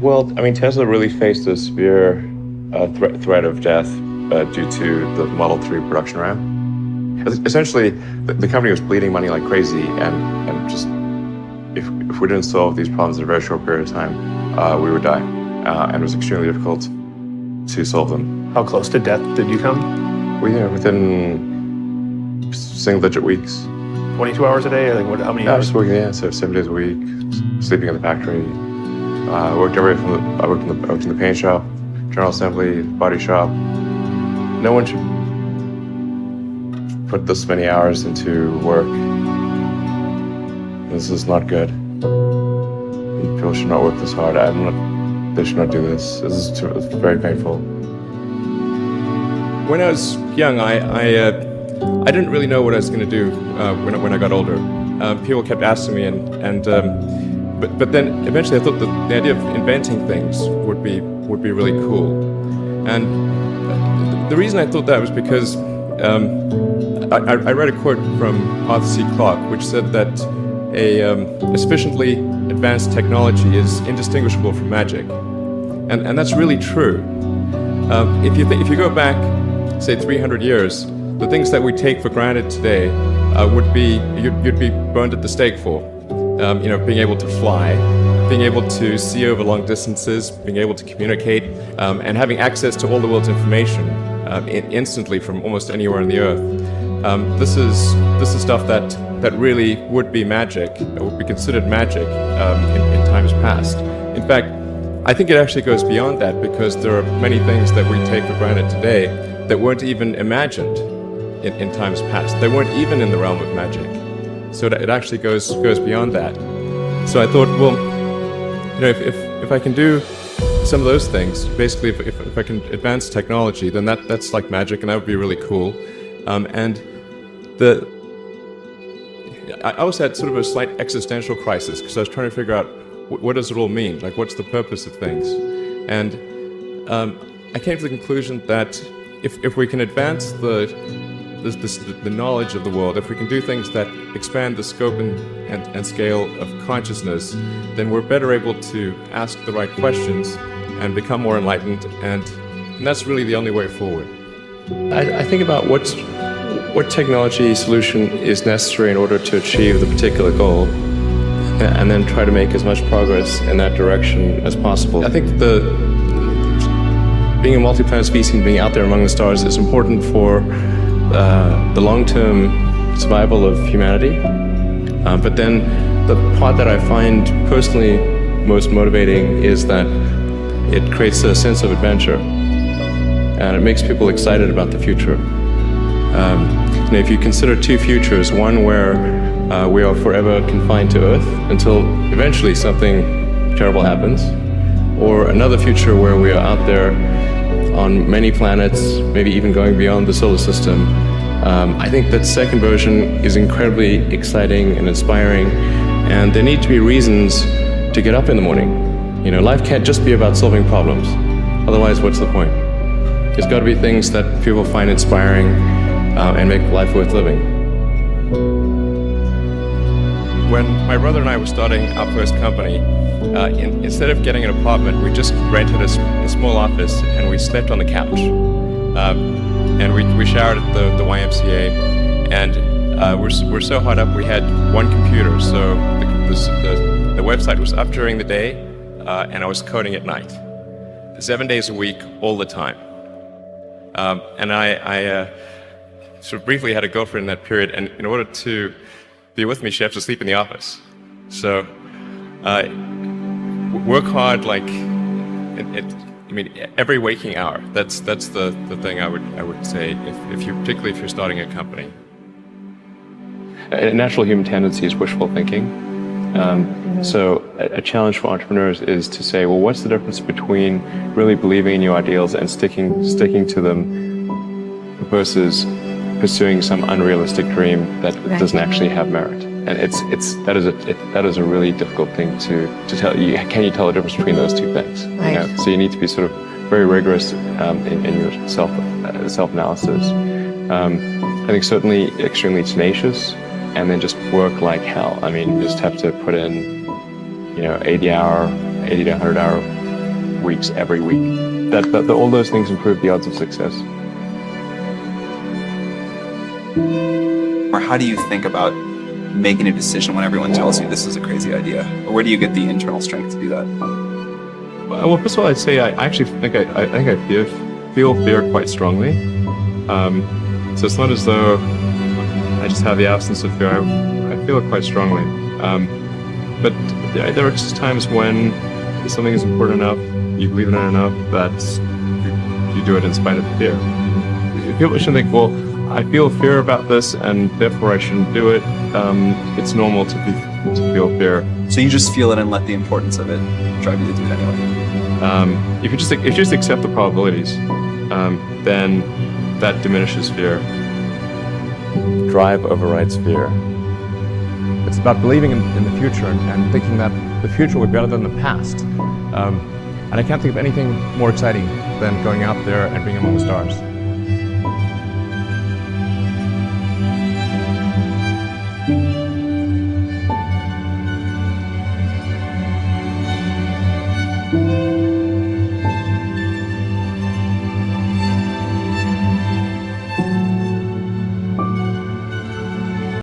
Well, I mean, Tesla really faced a severe threat of death due to the Model 3 production ramp. Essentially, the company was bleeding money like crazy, and just if we didn't solve these problems in a very short period of time, we would die. And it was extremely difficult to solve them. How close to death did you come? Within single-digit weeks. 22 hours a day? How many I hours? was working, so 7 days a week, sleeping in the factory. I worked in the paint shop, general assembly, body shop. No one should put this many hours into work. This is not good. People should not work this hard. They should not do this. It's very painful. When I was young, I didn't really know what I was going to do when I got older. People kept asking me, but then eventually I thought that the idea of inventing things would be really cool. And the reason I thought that was because I read a quote from Arthur C. Clarke, which said that a sufficiently advanced technology is indistinguishable from magic, and that's really true. If you go back, say 300 years, the things that we take for granted today you'd be burned at the stake for. Being able to fly, being able to see over long distances, being able to communicate, and having access to all the world's information instantly from almost anywhere on the earth. This is stuff that really would be magic, would be considered magic in times past. In fact, I think it actually goes beyond that, because there are many things that we take for granted today that weren't even imagined in times past. They weren't even in the realm of magic. So it actually goes beyond that. So I thought, well, if I can do some of those things, basically if I can advance technology, then that's like magic, and that would be really cool. I also had sort of a slight existential crisis, because I was trying to figure out what does it all mean? Like, what's the purpose of things? And I came to the conclusion that if we can advance the knowledge of the world, if we can do things that expand the scope and scale of consciousness, then we're better able to ask the right questions and become more enlightened, and that's really the only way forward. I think about what technology solution is necessary in order to achieve the particular goal, and then try to make as much progress in that direction as possible. I think being a multi-planet species and being out there among the stars is important for the long-term survival of humanity. But then the part that I find personally most motivating is that it creates a sense of adventure, and it makes people excited about the future. If you consider two futures, one where we are forever confined to Earth until eventually something terrible happens, or another future where we are out there on many planets, maybe even going beyond the solar system. I think that second version is incredibly exciting and inspiring, and there need to be reasons to get up in the morning. Life can't just be about solving problems. Otherwise, what's the point? There's got to be things that people find inspiring and make life worth living. When my brother and I were starting our first company, instead of getting an apartment, we just rented a small office, and we slept on the couch. And we showered at the YMCA, and we're so hot up we had one computer, so the website was up during the day, and I was coding at night, 7 days a week, all the time. And I sort of briefly had a girlfriend in that period, and in order to be with me, she had to sleep in the office. So work hard, every waking hour. That's the thing I would say, particularly if you're starting a company. A natural human tendency is wishful thinking. So a challenge for entrepreneurs is to say, well, what's the difference between really believing in your ideals and sticking to them versus pursuing some unrealistic dream that doesn't actually have merit? And that is a really difficult thing to tell you. Can you tell the difference between those two things? Right. So you need to be sort of very rigorous in your self-analysis. I think certainly extremely tenacious, and then just work like hell. I mean, you just have to put in, 80 to 100 hour weeks every week. That all those things improve the odds of success. Or how do you think about making a decision when everyone tells you this is a crazy idea? Or where do you get the internal strength to do that? Well, first of all, I'd say I actually think I feel fear quite strongly. So it's not as though I just have the absence of fear. I feel it quite strongly. But there are just times when something is important enough, you believe in it enough, that you do it in spite of fear. People shouldn't think, well, I feel fear about this and therefore I shouldn't do it. It's normal to feel fear. So you just feel it and let the importance of it drive you to do it anyway? If you just accept the probabilities, then that diminishes fear. Drive overrides fear. It's about believing in the future and thinking that the future will be better than the past. And I can't think of anything more exciting than going out there and being among the stars.